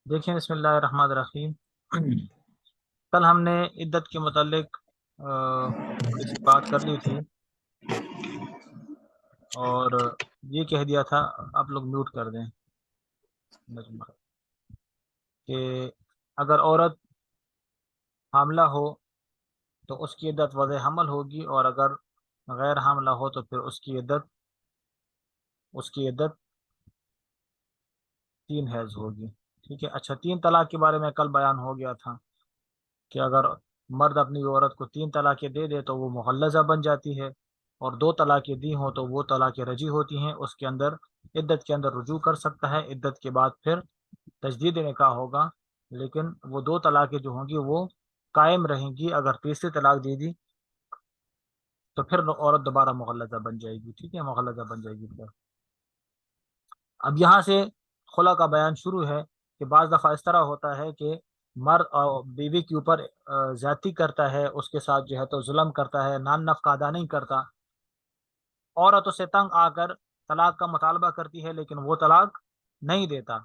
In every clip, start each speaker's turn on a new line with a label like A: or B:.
A: دیکھیں، بسم اللہ الرحمن الرحیم۔ کل ہم نے عدت کے متعلق تھوڑی سی بات کر لی تھی، اور یہ کہہ دیا تھا، آپ لوگ میوٹ کر دیں کہ اگر عورت حاملہ ہو تو اس کی عدت وضع حمل ہوگی، اور اگر غیر حاملہ ہو تو پھر اس کی عدت 3 حیض ہوگی۔ ٹھیک ہے، اچھا، 3 طلاق کے بارے میں کل بیان ہو گیا تھا کہ اگر مرد اپنی عورت کو 3 طلاقیں دے دے تو وہ مغلظہ بن جاتی ہے، اور 2 طلاقیں دی ہوں تو وہ طلاقیں رجی ہوتی ہیں۔ اس کے اندر عدت کے اندر رجوع کر سکتا ہے، عدت کے بعد پھر تجدید نکاح ہوگا، لیکن وہ 2 طلاقیں جو ہوں گی وہ قائم رہیں گی۔ اگر تیسری طلاق دے دی تو پھر عورت دوبارہ مغلظہ بن جائے گی۔ ٹھیک ہے، مغلظہ بن جائے گی پھر۔ اب یہاں سے خلا کا بیان شروع ہے کہ بعض دفعہ اس طرح ہوتا ہے کہ مرد بیوی کے اوپر زیادتی کرتا ہے، اس کے ساتھ جو ہے تو ظلم کرتا ہے، نان نفقہ ادا نہیں کرتا، عورت اسے تنگ آ کر طلاق کا مطالبہ کرتی ہے لیکن وہ طلاق نہیں دیتا،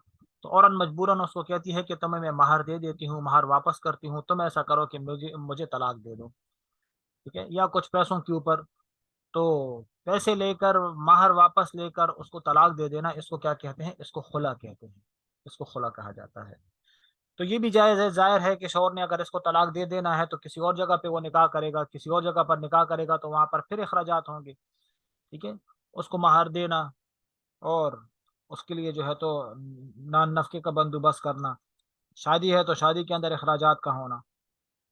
A: تو عورت مجبوراً اس کو کہتی ہے کہ تمہیں میں مہر دے دیتی ہوں، مہر واپس کرتی ہوں، تم ایسا کرو کہ مجھے طلاق دے دو۔ ٹھیک ہے، یا کچھ پیسوں کے اوپر، تو پیسے لے کر، مہر واپس لے کر اس کو طلاق دے دینا، اس کو کیا کہتے ہیں؟ اس کو خلا کہتے ہیں، اس کو خلا کہا جاتا ہے۔ تو یہ بھی جائز ہے، ظاہر ہے کہ شوہر نے اگر اس کو طلاق دے دینا ہے تو کسی اور جگہ پہ وہ نکاح کرے گا، کسی اور جگہ پر نکاح کرے گا تو وہاں پر پھر اخراجات ہوں گے۔ ٹھیک ہے، اس کو مہر دینا، اور اس کے لیے جو ہے تو نان نفقے کا بندوبست کرنا، شادی ہے تو شادی کے اندر اخراجات کا ہونا،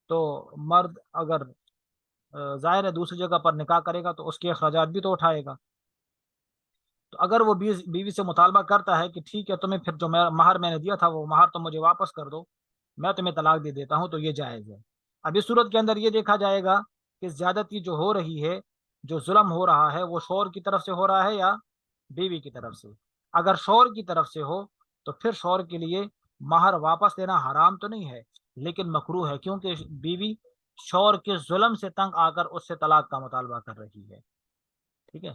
A: تو مرد اگر ظاہر ہے دوسری جگہ پر نکاح کرے گا تو اس کے اخراجات بھی تو اٹھائے گا۔ تو اگر وہ بیوی سے مطالبہ کرتا ہے کہ ٹھیک ہے، تمہیں پھر جو مہر میں نے دیا تھا وہ مہر تم مجھے واپس کر دو، میں تمہیں طلاق دے دیتا ہوں، تو یہ جائز ہے۔ اب اس صورت کے اندر یہ دیکھا جائے گا کہ زیادتی جو ہو رہی ہے، جو ظلم ہو رہا ہے، وہ شوہر کی طرف سے ہو رہا ہے یا بیوی کی طرف سے۔ اگر شوہر کی طرف سے ہو تو پھر شوہر کے لیے مہر واپس لینا حرام تو نہیں ہے لیکن مکروہ ہے، کیونکہ بیوی شوہر کے ظلم سے تنگ آ کر اس سے طلاق کا مطالبہ کر رہی ہے۔ ٹھیک ہے،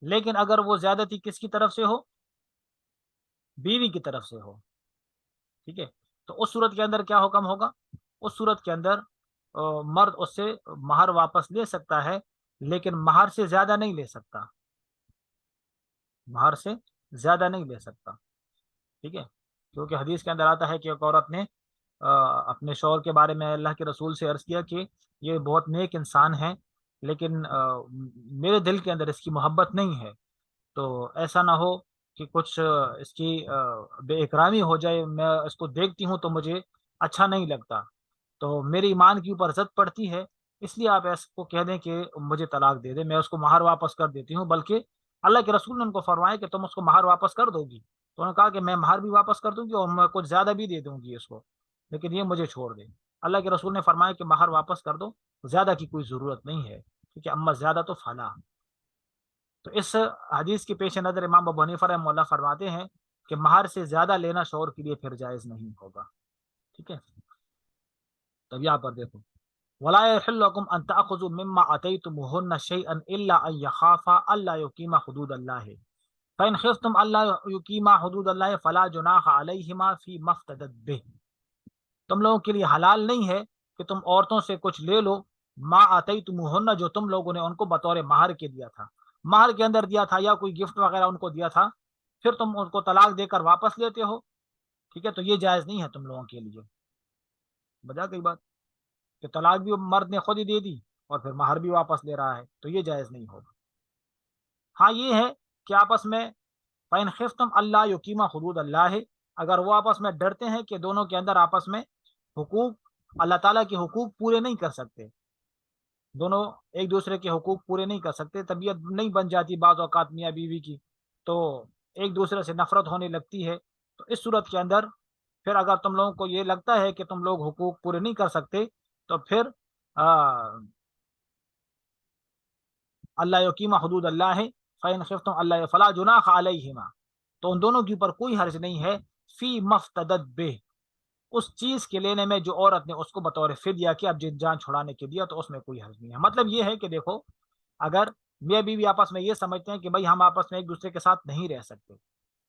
A: لیکن اگر وہ زیادتی کس کی طرف سے ہو؟ بیوی کی طرف سے ہو۔ ٹھیک ہے، تو اس صورت کے اندر کیا حکم ہوگا؟ اس صورت کے اندر مرد اس سے مہر واپس لے سکتا ہے لیکن مہر سے زیادہ نہیں لے سکتا، مہر سے زیادہ نہیں لے سکتا۔ ٹھیک ہے، کیونکہ حدیث کے اندر آتا ہے کہ ایک عورت نے اپنے شوہر کے بارے میں اللہ کے رسول سے عرض کیا کہ یہ بہت نیک انسان ہے لیکن میرے دل کے اندر اس کی محبت نہیں ہے، تو ایسا نہ ہو کہ کچھ اس کی بے اکرامی ہو جائے، میں اس کو دیکھتی ہوں تو مجھے اچھا نہیں لگتا، تو میرے ایمان کے اوپر زد پڑتی ہے، اس لیے آپ اس کو کہہ دیں کہ مجھے طلاق دے دیں، میں اس کو مہر واپس کر دیتی ہوں۔ بلکہ اللہ کے رسول نے ان کو فرمایا کہ تم اس کو مہر واپس کر دو گی، تو انہوں نے کہا کہ میں مہر بھی واپس کر دوں گی اور میں کچھ زیادہ بھی دے دوں گی اس کو، لیکن یہ مجھے چھوڑ دے۔ اللہ کے رسول نے فرمایا کہ مہر واپس کر دو، زیادہ کی کوئی ضرورت نہیں ہے، کیونکہ اما زیادہ تو فلا۔ تو اس حدیث کے پیش نظر امام ابو حنیفہ رحمہ اللہ فرماتے ہیں کہ مہر سے زیادہ لینا شوہر کے لیے پھر جائز نہیں ہوگا۔ ٹھیک ہے، تب یہاں پر دیکھو، وَلَا يَحِلُّ لَكُمْ أَن تَأْخُذُوا مِمَّا آتَيْتُمُوهُنَّ شَيْئًا إِلَّا أَن يَخَافَا أَلَّا يُقِيمَا حُدُودَ اللَّهِ فَإِنْ خِفْتُمْ أَلَّا يُقِيمَا حُدُودَ اللَّهِ فَلَا جُنَاحَ عَلَيْهِمَا فِي مَا افْتَدَتْ بِهِ۔ تم لوگوں کے لیے حلال نہیں ہے کہ تم عورتوں سے کچھ لے لو، ما آتیتموہن، جو تم لوگوں نے ان کو بطور مہر کے دیا تھا، مہر کے اندر دیا تھا یا کوئی گفٹ وغیرہ ان کو دیا تھا، پھر تم ان کو طلاق دے کر واپس لیتے ہو۔ ٹھیک ہے، تو یہ جائز نہیں ہے تم لوگوں کے لیے۔ بجا گئی بات کہ طلاق بھی مرد نے خود ہی دے دی اور پھر مہر بھی واپس لے رہا ہے، تو یہ جائز نہیں ہوگا۔ ہاں یہ ہے کہ آپس میں فَإِنْ خِفْتُمْ أَلَّا يُقِيمَا حُدُودَ اللَّهِ، اگر وہ آپس میں ڈرتے ہیں کہ دونوں کے اندر آپس میں حقوق، اللہ تعالیٰ کے حقوق پورے نہیں کر سکتے، دونوں ایک دوسرے کے حقوق پورے نہیں کر سکتے، طبیعت نہیں بن جاتی بعض اوقات میاں بیوی کی، تو ایک دوسرے سے نفرت ہونے لگتی ہے، تو اس صورت کے اندر پھر اگر تم لوگوں کو یہ لگتا ہے کہ تم لوگ حقوق پورے نہیں کر سکتے تو پھر اللہ یقیمہ حدود اللہ ہے، فَإِنْ خِفْتُمْ اللہ فلا جناح علیہما، تو ان دونوں کے اوپر کوئی حرج نہیں ہے، فی مفتدت بہ، اس چیز کے لینے میں جو عورت نے اس کو بطور فدیہ کیا، اب جان چھڑانے کے دیا، تو اس میں کوئی حرج نہیں ہے۔ مطلب یہ ہے کہ دیکھو، اگر میاں بیوی آپس میں یہ سمجھتے ہیں کہ بھائی ہم آپس میں ایک دوسرے کے ساتھ نہیں رہ سکتے،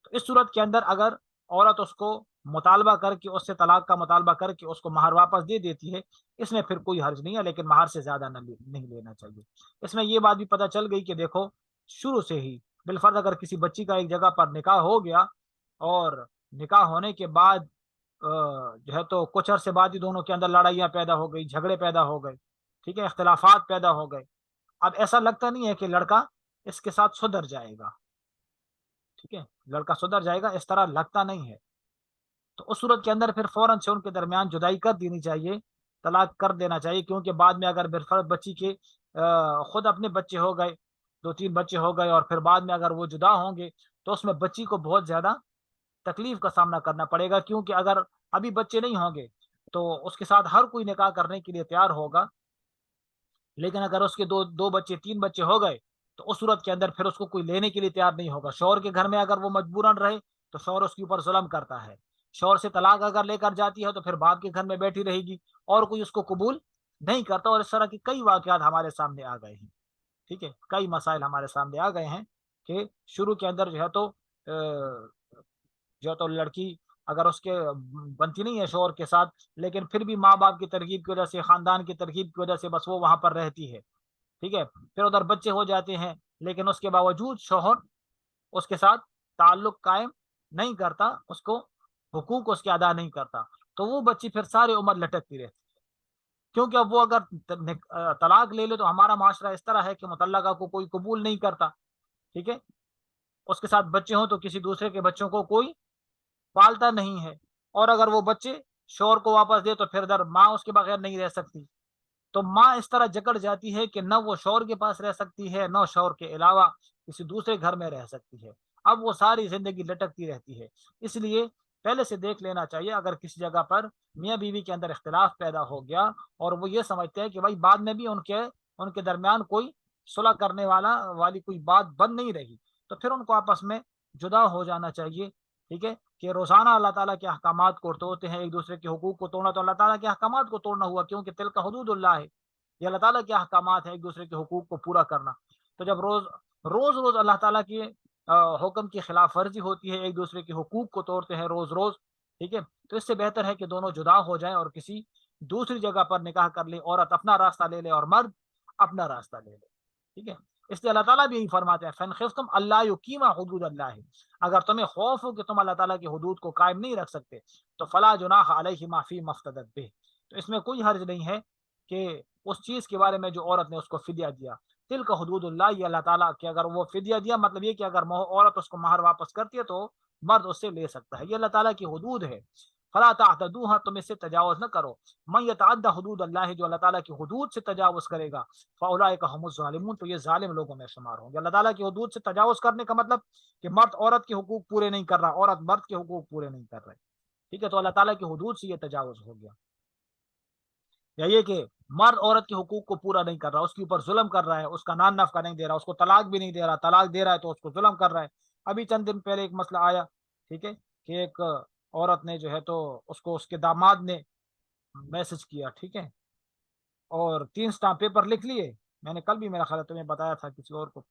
A: تو اس صورت کے اندر اگر عورت اس کو مطالبہ کر کے اس سے طلاق کا مطالبہ کر کے اس کو مہر واپس دے دیتی ہے، اس میں پھر کوئی حرج نہیں ہے، لیکن مہر سے زیادہ نہیں لینا چاہیے۔ اس میں یہ بات بھی پتہ چل گئی کہ دیکھو شروع سے ہی بالفرض اگر کسی بچی کا ایک جگہ پر نکاح ہو گیا اور نکاح ہونے کے بعد جو ہے تو کچھ عرصے بعد ہی دونوں کے اندر لڑائیاں پیدا ہو گئی، جھگڑے پیدا ہو گئے، ٹھیک ہے، اختلافات پیدا ہو گئے، اب ایسا لگتا نہیں ہے کہ لڑکا اس کے ساتھ سدھر جائے گا، ٹھیک ہے، لڑکا سدھر جائے گا اس طرح لگتا نہیں ہے، تو اس صورت کے اندر پھر فوراً سے ان کے درمیان جدائی کر دینی چاہیے، طلاق کر دینا چاہیے، کیونکہ بعد میں اگر بالفرض بچی کے خود اپنے بچے ہو گئے، 2 3 بچے ہو گئے، اور پھر بعد میں اگر وہ جدا ہوں گے تو اس میں بچی کو بہت زیادہ تکلیف کا سامنا کرنا پڑے گا، کیونکہ اگر ابھی بچے نہیں ہوں گے تو اس کے ساتھ ہر کوئی نکاح کرنے کے لیے تیار ہوگا، لیکن اگر اس کے دو بچے 3 بچے ہو گئے تو اس صورت کے اندر پھر اس کو کوئی لینے کے لیے تیار نہیں ہوگا، شوہر کے گھر میں اگر وہ مجبوراً رہے تو شوہر اس کے اوپر ظلم کرتا ہے، شوہر سے طلاق اگر لے کر جاتی ہے تو پھر باپ کے گھر میں بیٹھی رہے گی اور کوئی اس کو قبول نہیں کرتا، اور اس طرح کی کئی واقعات ہمارے سامنے آ گئے ہیں، ٹھیک ہے، کئی مسائل ہمارے سامنے آ گئے ہیں کہ شروع کے اندر جو ہے تو لڑکی اگر اس کے بنتی نہیں ہے شوہر کے ساتھ، لیکن پھر بھی ماں باپ کی ترغیب کی وجہ سے، خاندان کی ترغیب کی وجہ سے بس وہ وہاں پر رہتی ہے، ٹھیک ہے، پھر ادھر بچے ہو جاتے ہیں، لیکن اس کے باوجود شوہر اس کے ساتھ تعلق قائم نہیں کرتا، اس کو حقوق اس کے ادا نہیں کرتا، تو وہ بچی پھر ساری عمر لٹکتی رہتی، کیونکہ اب وہ اگر طلاق لے لے تو ہمارا معاشرہ اس طرح ہے کہ مطلقہ کو کوئی قبول نہیں کرتا، ٹھیک ہے، اس کے ساتھ بچے ہوں تو کسی دوسرے کے بچوں کو کوئی پالتا نہیں ہے، اور اگر وہ بچے شوہر کو واپس دے تو پھر در ماں اس کے بغیر نہیں رہ سکتی، تو ماں اس طرح جکڑ جاتی ہے کہ نہ وہ شوہر کے پاس رہ سکتی ہے، نہ شوہر کے علاوہ کسی دوسرے گھر میں رہ سکتی ہے، اب وہ ساری زندگی لٹکتی رہتی ہے، اس لیے پہلے سے دیکھ لینا چاہیے اگر کسی جگہ پر میاں بیوی کے اندر اختلاف پیدا ہو گیا اور وہ یہ سمجھتے ہیں کہ بھائی بعد میں بھی ان کے درمیان کوئی صلح کرنے والی کوئی بات بن نہیں رہی، تو پھر ان کو آپس میں جدا ہو جانا چاہیے، ٹھیک ہے، کہ روزانہ اللہ تعالیٰ کے احکامات کو توڑتے ہیں، ایک دوسرے کے حقوق کو توڑنا تو اللہ تعالیٰ کے احکامات کو توڑنا ہوا، کیونکہ تلک حدود اللہ ہے، یہ اللہ تعالیٰ کے احکامات ہیں ایک دوسرے کے حقوق کو پورا کرنا، تو جب روز اللہ تعالیٰ کے حکم کی خلاف ورزی ہوتی ہے، ایک دوسرے کے حقوق کو توڑتے ہیں روز، ٹھیک ہے، تو اس سے بہتر ہے کہ دونوں جدا ہو جائیں اور کسی دوسری جگہ پر نکاح کر لے، عورت اپنا راستہ لے لے اور مرد اپنا راستہ لے لے، ٹھیک ہے، اس لیے اللہ تعالیٰ بھی یہی فرماتے ہیں فَإِنْ خِفْتُمْ أَلَّا يُقِيمَا حُدُودَ اللَّهِ، اگر تمہیں خوف ہو کہ تم اللہ تعالیٰ کی حدود کو قائم نہیں رکھ سکتے تو فَلَا جُنَاحَ عَلَيْهِمَا فِي مَا افْتَدَتْ بِهِ، تو اس میں کوئی حرج نہیں ہے کہ اس چیز کے بارے میں جو عورت نے اس کو فدیہ دیا، تلک حدود اللہ، یہ اللہ تعالیٰ کہ اگر وہ فدیہ دیا مطلب یہ کہ اگر عورت اس کو مہر واپس کرتی ہے تو مرد اس سے لے سکتا ہے، یہ اللہ تعالیٰ کی حدود ہے، فلا تعتدوها، تم اس سے تجاوز نہ کرو، من یتعدى حدود اللہ، جو اللہ تعالیٰ کی حدود سے تجاوز کرے گا فاولئک هم الظالمون، تو یہ ظالم لوگوں میں شمار ہوں گے، اللہ تعالیٰ کی حدود سے تجاوز کرنے کا مطلب کہ مرد عورت کے حقوق پورے نہیں کر رہا، عورت مرد کے حقوق پورے نہیں کر رہے، ٹھیک ہے، تو اللہ تعالیٰ کی حدود سے یہ تجاوز ہو گیا، یا یہ کہ مرد عورت کے حقوق کو پورا نہیں کر رہا، اس کے اوپر ظلم کر رہا ہے، اس کا نان نفقہ نہیں دے رہا، اس کو طلاق بھی نہیں دے رہا، طلاق دے رہا ہے تو اس کو ظلم کر رہا ہے، ابھی چند دن پہلے ایک مسئلہ آیا، ٹھیک ہے، کہ ایک عورت نے جو ہے تو اس کو اس کے داماد نے میسج کیا، ٹھیک ہے، اور 3 اسٹامپ پیپر لکھ لیے، میں نے کل بھی میرا خیال ہے تمہیں بتایا تھا کسی اور کو،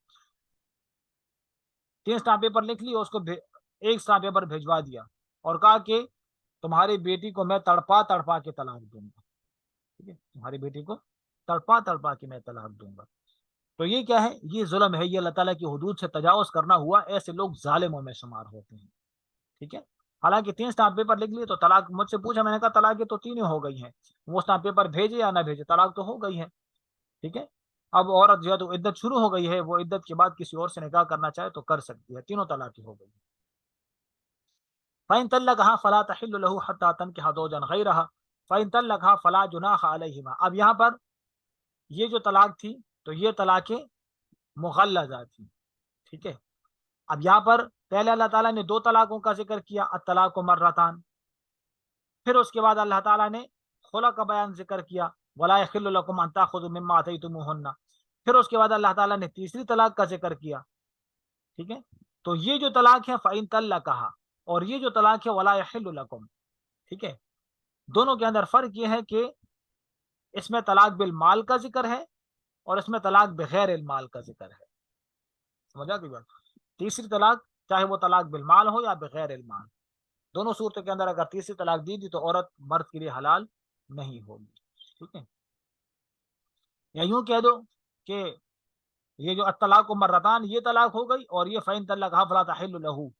A: 3 اسٹامپ پیپر لکھ لیے، اس کو ایک اسٹامپ پیپر بھیجوا دیا اور کہا کہ تمہاری بیٹی کو میں تڑپا تڑپا کے طلاق دوں گا، ٹھیک ہے، تمہاری بیٹی کو تڑپا تڑپا کے میں طلاق دوں گا، تو یہ کیا ہے، یہ ظلم ہے، یہ اللہ تعالیٰ کی حدود سے تجاوز کرنا ہوا، ایسے لوگ ظالموں میں شمار ہوتے ہیں، ٹھیک ہے، حالانکہ 3 اسٹامپ پیپر لکھ لیے تو طلاق، مجھ سے پوچھا، میں نے کہا طلاق تو 3 ہی ہو گئی ہیں، وہ اسٹامپ پیپر بھیجے یا نہ بھیجے طلاق تو ہو گئی ہے، ٹھیک ہے، اب عورت جو ہے تو عدت شروع ہو گئی ہے، وہ عدت کے بعد کسی اور سے نکاح کرنا چاہے تو کر سکتی ہے، تینوں طلاقیں ہو گئی۔ فَإِن طَلَّقَهَا فَلَا تَحِلُّ لَهُ حَتَّى تَنكِحَ زَوْجًا غَيْرَهَا فَإِن طَلَّقَهَا فَلَا جُنَاحَ عَلَيْهِمَا، اب یہاں پر یہ جو طلاق تھی تو یہ طلاقیں مغلظہ تھی، ٹھیک ہے، اب یہاں پر پہلے اللہ تعالیٰ نے 2 طلاقوں کا ذکر کیا، الطلاق مرتان، پھر اس کے بعد اللہ تعالیٰ نے خلا کا بیان ذکر کیا، وَلَا يَحِلُّ لَكُمْ أَن تَأْخُذُوا مِمَّا آتَيْتُمُوهُنَّ، پھر اس کے بعد اللہ تعالیٰ نے تیسری طلاق کا ذکر کیا، ٹھیک ہے، تو یہ جو طلاق ہے فَإِن طَلَّقَهَا، اور یہ جو طلاق ہے وَلَا يَحِلُّ لَكُمْ، ٹھیک ہے، دونوں کے اندر فرق یہ ہے کہ اس میں طلاق بالمال کا ذکر ہے اور اس میں طلاق بغیر المال کا ذکر ہے، سمجھا کہ بات؟ تیسری طلاق چاہے وہ طلاق بالمال ہو یا بغیر المال، دونوں صورتوں کے اندر اگر تیسری طلاق دی تو عورت مرد کے لیے حلال نہیں ہوگی، ٹھیک ہے؟ یا یوں کہہ دو کہ یہ جو الطلاق مرتان یہ طلاق ہو گئی، اور یہ فَإِن طَلَّقَهَا فَلَا تَحِلُّ لَهُ،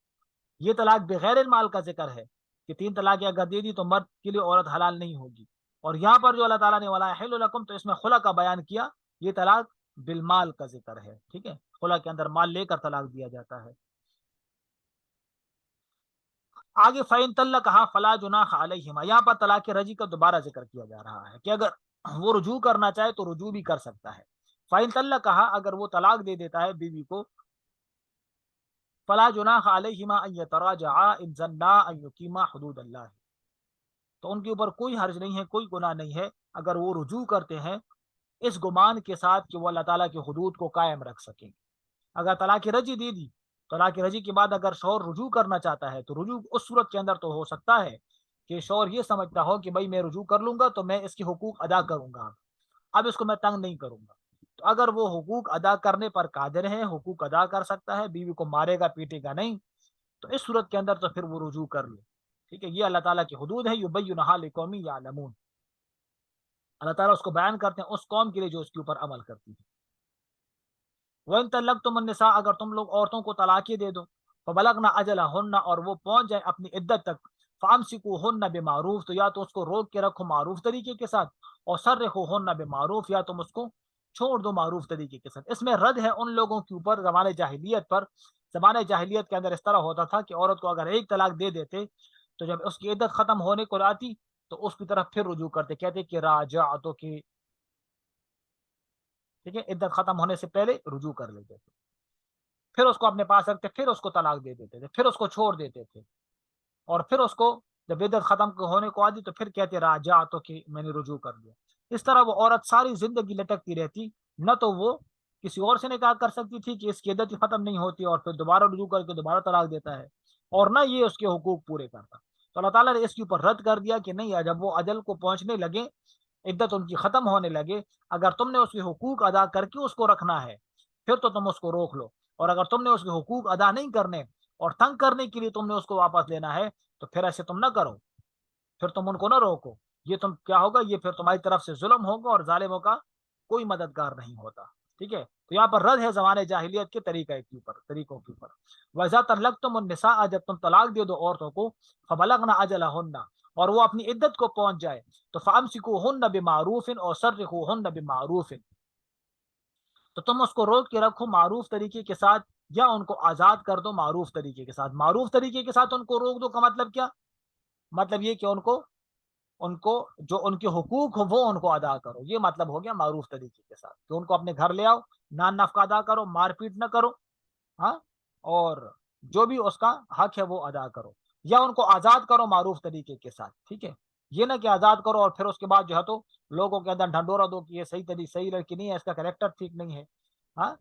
A: یہ طلاق بغیر المال کا ذکر ہے کہ تین طلاق اگر دے دی تو مرد کے لیے عورت حلال نہیں ہوگی، اور یہاں پر جو اللہ تعالیٰ نے وَلَا يَحِلُّ لَكُمْ تو اس میں خلا کا بیان کیا، یہ طلاق بالمال کا ذکر ہے، ٹھیک ہے؟ خلا کے اندر مال لے کر طلاق دیا جاتا ہے۔ آگے فَإِن طَلَّقَهَا فَلَا جُنَاحَ عَلَيْهِمَا، یہاں پر طلاق رجعی کا دوبارہ ذکر کیا جا رہا ہے کہ اگر وہ رجوع کرنا چاہے تو رجوع بھی کر سکتا ہے۔ فَإِن طَلَّقَهَا، اگر وہ طلاق دے دیتا ہے بیوی کو، فلا جناح علیہما ان یتراجعا ان ظنا ان یقیما حدود اللہ، تو ان کے اوپر کوئی حرج نہیں ہے، کوئی گناہ نہیں ہے اگر وہ رجوع کرتے ہیں اس گمان کے ساتھ کہ وہ اللہ تعالیٰ کی حدود کو قائم رکھ سکیں۔ اگر طلاق رجعی دے دی، طلاق رجعی کے بعد اگر شوہر رجوع کرنا چاہتا ہے تو رجوع اس صورت کے اندر تو ہو سکتا ہے کہ شوہر یہ سمجھتا ہو کہ بھائی میں رجوع کر لوں گا تو میں اس کی حقوق ادا کروں گا، اب اس کو میں تنگ نہیں کروں گا، تو اگر وہ حقوق ادا کرنے پر قادر ہے، حقوق ادا کر سکتا ہے، بیوی کو مارے گا پیٹے گا نہیں، تو اس صورت کے اندر تو پھر وہ رجوع کر لے، ٹھیک ہے؟ یہ اللہ تعالیٰ کی حدود ہے، یبینھا لقوم یعلمون، اللہ تعالیٰ اس کو بیان کرتے ہیں اس قوم کے لیے جو اس کے اوپر عمل کرتی ہے۔ وَإِن طَلَّقْتُمُ النِّسَاءَ، اگر تم لوگ عورتوں کو طلاقیں دے دو، فَبَلَغْنَ أَجَلَهُنَّ، اور وہ پہنچ جائے اپنی عدت تک، فَأَمْسِكُوهُنَّ بِمَعْرُوف، تو یا تو اس کو روک کے رکھو معروف طریقے کے ساتھ، اور سَرِّحُوهُنَّ بِمَعْرُوف، یا تم اس کو چھوڑ دو معروف طریقے کے ساتھ۔ اس میں رد ہے ان لوگوں کے اوپر زمانے جاہلیت پر، زمانے جاہلیت کے اندر اس طرح ہوتا تھا کہ عورت کو اگر ایک طلاق دے دیتے تو جب اس کی عدت ختم ہونے کو آتی تو اس کی طرف پھر رجوع کرتے، کہتے کہ راجعتو کی، ٹھیک ہے؟ عدت ختم ہونے سے پہلے رجوع کر لیتے تھے، پھر اس کو اپنے پاس رکھتے، پھر اس کو طلاق دے دیتے تھے، پھر اس کو چھوڑ دیتے تھے، اور پھر اس کو جب عدت ختم ہونے کو آتی تو پھر کہتے راجعتو کہ میں نے رجوع کر دیا۔ اس طرح وہ عورت ساری زندگی لٹکتی رہتی، نہ تو وہ کسی اور سے نکاح کر سکتی تھی کہ اس کی عدت ختم نہیں ہوتی اور پھر دوبارہ رجوع کر کے دوبارہ طلاق دیتا ہے، اور نہ یہ اس کے حقوق پورے کرتا۔ تو اللہ تعالیٰ نے اس کے اوپر رد کر دیا کہ نہیں، جب وہ اجل کو پہنچنے لگے، عدت ان کی ختم ہونے لگے، اگر تم نے اس کے حقوق ادا کر کے اس کو رکھنا ہے پھر تو تم اس کو روک لو، اور اگر تم نے اس کے حقوق ادا نہیں کرنے اور تنگ کرنے کے لیے تم نے اس کو واپس لینا ہے تو پھر ایسے تم نہ کرو، پھر تم ان کو نہ روکو، یہ تم کیا ہوگا، یہ پھر تمہاری طرف سے ظلم ہوگا، اور ظالموں کا کوئی مددگار نہیں ہوتا، ٹھیک ہے؟ تو یہاں پر رد ہے زمانے جاہلیت کے طریقوں کے اوپر۔ وَإِذَا طَلَّقْتُمُ النِّسَاءَ، جب تم طلاق دے دو عورتوں کو، فَبَلَغْنَ أَجَلَهُنَّ، اور وہ اپنی عدت کو پہنچ جائے، تو فَأَمْسِكُوهُنَّ بِمَعْرُوفٍ اور سَرِّحُوهُنَّ بِمَعْرُوفٍ، تو تم اس کو روک کے رکھو معروف طریقے کے ساتھ، یا ان کو آزاد کر دو معروف طریقے کے ساتھ۔ معروف طریقے کے ساتھ ان کو روک دو کا مطلب کیا؟ مطلب یہ کہ ان کو جو ان کے حقوق ہو وہ ان کو ادا کرو، یہ مطلب ہو گیا معروف طریقے کے ساتھ، کہ ان کو اپنے گھر لے آؤ، نان نفقہ ادا کرو، مار پیٹ نہ کرو، ہاں، اور جو بھی اس کا حق ہے وہ ادا کرو، یا ان کو آزاد کرو معروف طریقے کے ساتھ، ٹھیک ہے؟ یہ نہ کہ آزاد کرو اور پھر اس کے بعد جو ہے تو لوگوں کے اندر ڈھنڈورا دو کہ یہ صحیح لڑکی نہیں ہے، اس کا کریکٹر ٹھیک نہیں ہے، ہاں،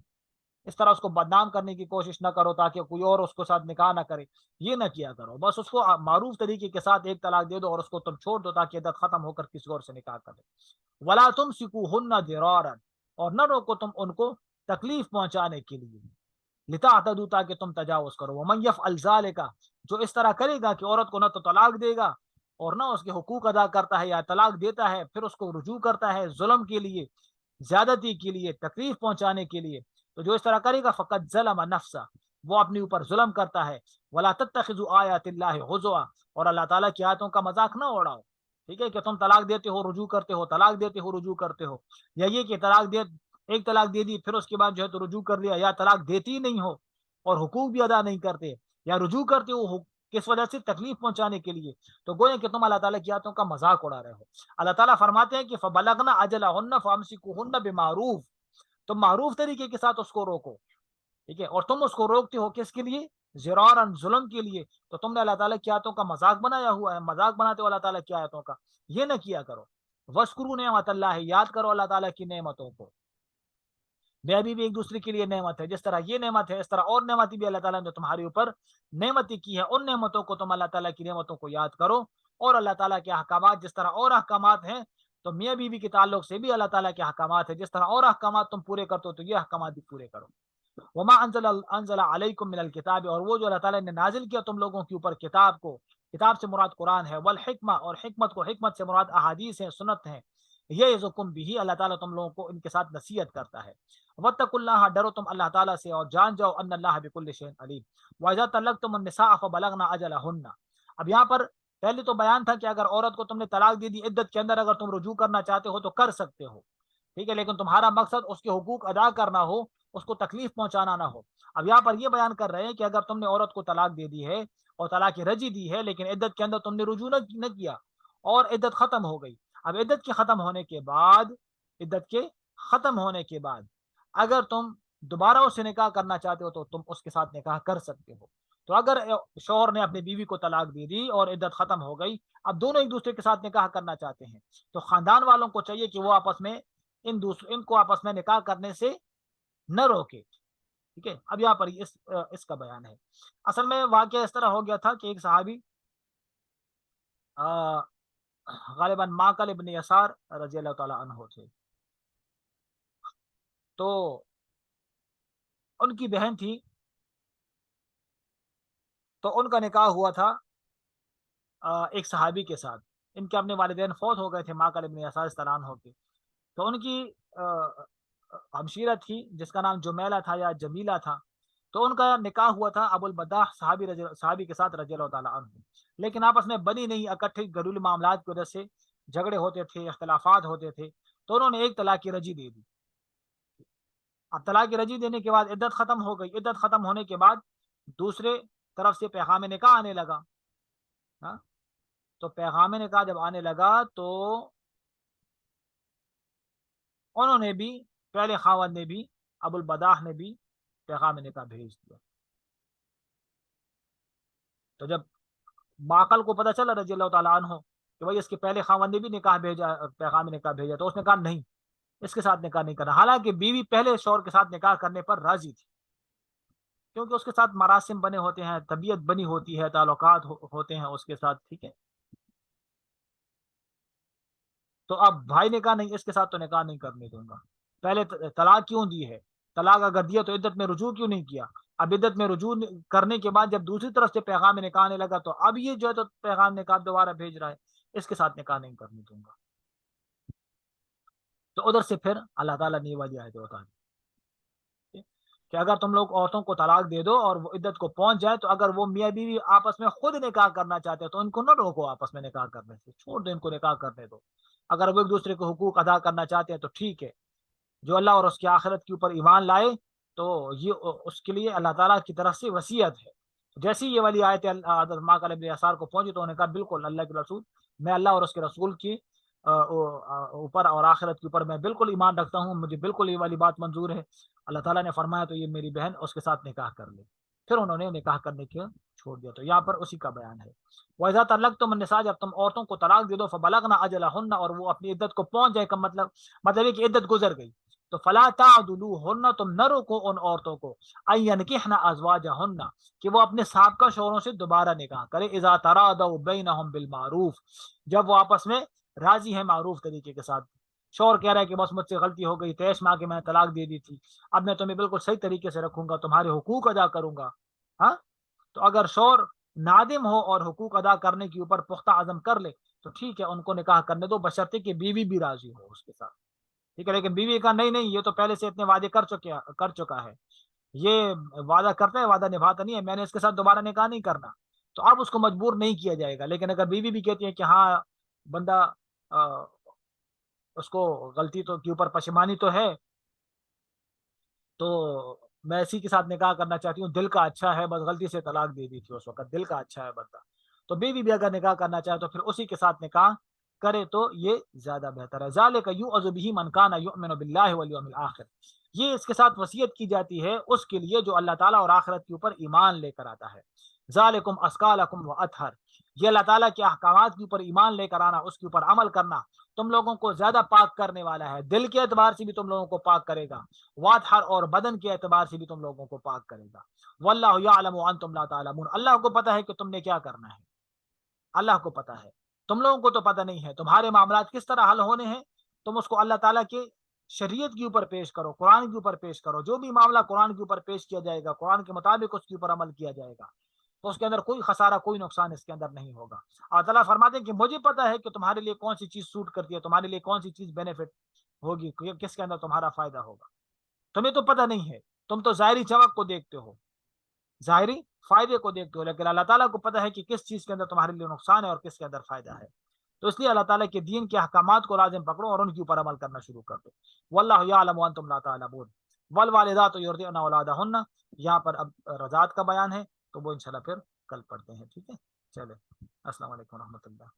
A: اس طرح اس کو بدنام کرنے کی کوشش نہ کرو تاکہ کوئی اور اس کو ساتھ نکاح نہ کرے، یہ نہ کیا کرو، بس اس کو معروف طریقے کے ساتھ ایک طلاق دے دو اور اس کو تم چھوڑ دو تاکہ عدت ختم ہو کر کسی اور سے نکاح کرے۔ ولا تمسکوہن ضرارا، اور نہ روکو تم ان کو تکلیف پہنچانے کے لیے، لتعتدوا، تاکہ تم تجاوز کرو، ومن یفعل ذلک، جو اس طرح کرے گا کہ عورت کو نہ تو طلاق دے گا اور نہ اس کے حقوق ادا کرتا ہے، یا طلاق دیتا ہے پھر اس کو رجوع کرتا ہے ظلم کے لیے، زیادتی کے لیے، تکلیف پہنچانے کے لیے، تو جو اس طرح کرے گا فقط ظلم نفسا، وہ اپنے اوپر ظلم کرتا ہے۔ ولا تتخذوا آیات اللہ ہزوا، اور اللہ تعالیٰ کی آیاتوں کا مذاق نہ اڑاؤ، ٹھیک ہے؟ کہ تم طلاق دیتے ہو رجوع کرتے ہو، طلاق دیتے ہو رجوع کرتے ہو، یا یہ کہ ایک طلاق دے دی پھر اس کے بعد جو ہے تو رجوع کر لیا، یا طلاق دیتی نہیں ہو اور حقوق بھی ادا نہیں کرتے، یا رجوع کرتے ہو کس وجہ سے؟ تکلیف پہنچانے کے لیے، تو گویا کہ تم اللہ تعالیٰ کی آیاتوں کا مذاق اڑا رہے ہو۔ اللہ تعالیٰ فرماتے ہیں کہ فَبَلَغْنَ أَجَلَهُنَّ فَأَمْسِكُوهُنَّ بِمَعْرُوف، تم معروف طریقے کے ساتھ اس کو روکو، ٹھیک ہے؟ اور تم اس کو روکتے ہو کس کے لیے؟ ضرارا، ظلم کے لیے، تو تم نے اللہ تعالیٰ کی آیاتوں کا مذاق بنایا ہوا ہے، مذاق بناتے ہو اللہ تعالیٰ کی آیاتوں کا، یہ نہ کیا کرو۔ وَاذْكُرُوا نِعْمَتَ اللَّهِ، یاد کرو اللہ تعالیٰ کی نعمتوں کو، بے ابھی بھی ایک دوسرے کے لیے نعمت ہے، جس طرح یہ نعمت ہے اس طرح اور نعمتیں بھی اللہ تعالیٰ نے تمہارے اوپر نعمتیں کی ہے، ان نعمتوں کو تم اللہ تعالیٰ کی نعمتوں کو یاد کرو، اور اللہ تعالیٰ کے احکامات جس طرح اور احکامات ہیں، تو میاں بیوی کے تعلق سے بھی اللہ تعالیٰ کے احکامات ہیں، جس طرح اور احکامات تم پورے کرتے ہو تو یہ احکامات بھی پورے کرو۔ وما انزل علیکم من الکتاب، اور وہ جو اللہ تعالیٰ نے نازل کیا تم لوگوں کے اوپر کتاب کو، کتاب سے مراد قرآن ہے، والحکمہ، اور حکمت کو، حکمت سے مراد احادیث ہیں، سنت ہیں، یعظکم بھی، اللہ تعالیٰ تم لوگوں کو ان کے ساتھ نصیحت کرتا ہے، واتقوا اللہ، ڈرو تم اللہ تعالیٰ سے، اور جان جاؤ ان اللہ بکل شیء علیم، واذا طلقتم النساء فبلغن اجلہن۔ اب یہاں پر پہلے تو بیان تھا کہ اگر عورت کو تم نے طلاق دے دی عدت کے اندر، اگر تم رجوع کرنا چاہتے ہو تو کر سکتے ہو، ٹھیک ہے، لیکن تمہارا مقصد اس کے حقوق ادا کرنا ہو، اس کو تکلیف پہنچانا نہ ہو۔ اب یہاں پر یہ بیان کر رہے ہیں کہ اگر تم نے عورت کو طلاق دے دی ہے اور طلاق رجی دی ہے، لیکن عدت کے اندر تم نے رجوع نہ کیا اور عدت ختم ہو گئی، اب عدت کے ختم ہونے کے بعد، عدت کے ختم ہونے کے بعد اگر تم دوبارہ اس سے نکاح کرنا چاہتے ہو تو تم اس کے ساتھ نکاح کر سکتے ہو۔ تو اگر شوہر نے اپنی بیوی کو طلاق دے دی اور عدت ختم ہو گئی، اب دونوں ایک دوسرے کے ساتھ نکاح کرنا چاہتے ہیں، تو خاندان والوں کو چاہیے کہ وہ آپس میں ان کو آپس میں نکاح کرنے سے نہ روکے، ٹھیک ہے۔ اب یہاں پر اس کا بیان ہے۔ اصل میں واقعہ اس طرح ہو گیا تھا کہ ایک صحابی غالباً معقل ابن یسار رضی اللہ تعالی عنہ تھے، تو ان کی بہن تھی، تو ان کا نکاح ہوا تھا ایک صحابی کے ساتھ، ان کے اپنے والدین فوت ہو گئے تھے، معقل ابن یسار اس طرح ہو کے، تو ان کی ہمشیرہ تھی جس کا نام جمیلہ تھا یا جمیلہ تھا، تو ان کا نکاح ہوا تھا ابو البداح صحابی کے ساتھ رضی اللہ تعالیٰ عنہ، لیکن آپس میں بنی نہیں، اکٹھے گھریلو معاملات کی وجہ سے جھگڑے ہوتے تھے، اختلافات ہوتے تھے، تو انہوں نے ایک طلاق کی رجی دے دی۔ اب طلاق کی رجی دینے کے بعد عدت ختم ہو گئی، عدت ختم ہونے کے بعد دوسرے طرف سے پیغام نکاح آنے لگا، ہاں، تو پیغام نکاح جب آنے لگا تو انہوں نے بھی، پہلے خاوند نے بھی، ابو البداح نے بھی پیغام نکاح بھیج دیا۔ تو جب معقل کو پتہ چلا رضی اللہ تعالیٰ عنہ کہ بھائی اس کے پہلے خاوند نے بھی نکاح بھیجا، پیغام نکاح بھیجا، تو اس نے کہا نہیں، اس کے ساتھ نکاح نہیں کرنا، حالانکہ بیوی پہلے شوہر کے ساتھ نکاح کرنے پر راضی تھی، کیونکہ اس کے ساتھ مراسم بنے ہوتے ہیں، طبیعت بنی ہوتی ہے، تعلقات ہوتے ہیں اس کے ساتھ، ٹھیک ہے۔ تو اب بھائی نے کہا نہیں، اس کے ساتھ تو نکاح نہیں کرنے دوں گا، پہلے طلاق کیوں دی ہے، طلاق اگر دیا تو عدت میں رجوع کیوں نہیں کیا، اب عدت میں رجوع کرنے کے بعد جب دوسری طرف سے پیغام نکاح آنے لگا تو اب یہ جو ہے تو پیغام نکاح دوبارہ بھیج رہا ہے، اس کے ساتھ نکاح نہیں کرنے دوں گا۔ تو ادھر سے پھر اللہ تعالیٰ نے یہ والی آیت بتا دی کہ اگر تم لوگ عورتوں کو طلاق دے دو اور وہ عدت کو پہنچ جائے، تو اگر وہ میاں بیوی آپس میں خود نکاح کرنا چاہتے ہیں تو ان کو نہ روکو، آپس میں نکاح کرنے سے چھوڑ دو، ان کو نکاح کرنے دو، اگر وہ ایک دوسرے کے حقوق ادا کرنا چاہتے ہیں تو ٹھیک ہے، جو اللہ اور اس کی آخرت کے اوپر ایمان لائے تو یہ اس کے لیے اللہ تعالیٰ کی طرف سے وصیت ہے۔ جیسی یہ والی آیت معقل ابن یسار کو پہنچی تو انہوں نے کہا بالکل اللہ کے رسول، میں اللہ اور اس کے رسول کی اوپر اور آخرت کے اوپر میں بالکل ایمان رکھتا ہوں، مجھے بالکل یہ والی بات منظور ہے، اللہ تعالیٰ نے فرمایا تو یہ میری بہن اس کے ساتھ نکاح کر لے، پھر انہوں نے نکاح کرنے کے چھوڑ دیا۔ تو یہاں پر اسی کا بیان ہے، وَإِذَا طَلَّقْتُمُ النِّسَاءَ، جب تم عورتوں کو طلاق دے دو، فَبَلَغْنَ أَجَلَهُنَّ، اور وہ اپنی عدت کو پہنچ جائے، کا مطلب ہے کہ عدت گزر گئی، تو فلا تعدلوهن، تم نہ روکو ان عورتوں کو، ان ينكحن ازواجهن، کہ وہ اپنے سابقہ شوہروں سے دوبارہ نکاح کرے، اذا تراضوا بینهم بالمعروف، جب وہ آپس میں راضی ہیں معروف طریقے کے ساتھ، شوہر کہہ رہا ہے کہ بس مجھ سے غلطی ہو گئی، 23 ماہ کے میں نے طلاق دے دی تھی، اب میں تمہیں بالکل صحیح طریقے سے رکھوں گا، تمہارے حقوق ادا کروں گا، ہاں، تو اگر شوہر نادم ہو اور حقوق ادا کرنے کے اوپر پختہ عزم کر لے تو ٹھیک ہے، ان کو نکاح کرنے دو، بشرطے کہ بیوی بھی راضی ہو اس کے ساتھ، ٹھیک ہے، لیکن بیوی کا نہیں یہ تو پہلے سے اتنے وعدے کر چکا ہے، یہ وعدہ کرتا ہے وعدہ نبھاتا نہیں ہے، میں نے اس کے ساتھ دوبارہ نکاح نہیں کرنا، تو اب اس کو مجبور نہیں کیا جائے گا، لیکن اگر بیوی بھی کہتی ہے کہ ہاں بندہ اس کو غلطی تو کے اوپر پشیمانی تو ہے، تو میں اسی کے ساتھ نکاح کرنا چاہتی ہوں، دل کا اچھا ہے، بس غلطی سے طلاق دے دی تھی اس وقت، دل کا اچھا ہے بندہ، تو بیوی بھی اگر نکاح کرنا چاہے تو پھر اسی کے ساتھ نکاح کرے تو یہ زیادہ بہتر ہے۔ ذالک یوعظ بہ من کان یؤمن باللہ والیوم الآخر، یہ اس کے ساتھ وصیت کی جاتی ہے اس کے لیے جو اللہ تعالیٰ اور آخرت کے اوپر ایمان لے کر آتا ہے۔ ذالکم ازکی لکم واطہر، یہ اللہ تعالیٰ کے احکامات کے اوپر ایمان لے کر آنا، اس کے اوپر عمل کرنا تم لوگوں کو زیادہ پاک کرنے والا ہے، دل کے اعتبار سے بھی تم لوگوں کو پاک کرے گا، واطہر، اور بدن کے اعتبار سے بھی تم لوگوں کو پاک کرے گا، واللہ یعلم وانتم لا تعلمون، اللہ کو پتہ ہے کہ تم نے کیا کرنا ہے، اللہ کو پتا ہے، تم لوگوں کو تو پتہ نہیں ہے، تمہارے معاملات کس طرح حل ہونے ہیں، تم اس کو اللہ تعالیٰ کے شریعت کے اوپر پیش کرو، قرآن کے اوپر پیش کرو. جو بھی معاملہ قرآن کے اوپر پیش کیا جائے گا، قرآن کے مطابق اس کے اوپر عمل کیا جائے گا، تو اس کے اندر کوئی خسارہ، کوئی نقصان اس کے اندر نہیں ہوگا. اللہ تعالیٰ فرماتے ہیں کہ مجھے پتا ہے کہ تمہارے لیے کون سی چیز سوٹ کرتی ہے، تمہارے لیے کون سی چیز بینیفٹ ہوگی، کس کے اندر تمہارا فائدہ ہوگا. تمہیں تو پتہ نہیں ہے، تم تو ظاہری چمک کو دیکھتے ہو، ظاہری فائدے کو دیکھتے ہو، لیکن اللہ تعالیٰ کو پتہ ہے کہ کس چیز کے اندر تمہارے لیے نقصان ہے اور کس کے اندر فائدہ ہے. تو اس لیے اللہ تعالیٰ کے دین کے احکامات کو لازم پکڑو اور ان کے اوپر عمل کرنا شروع کر دو. واللہ یعلم وانتم لا تعلمون. والوالدات یرضعن اولادہن. یہاں پر اب رضاعت کا بیان ہے، تو وہ انشاءاللہ پھر کل پڑھتے ہیں. ٹھیک ہے، چلے. السلام علیکم ورحمۃ اللہ.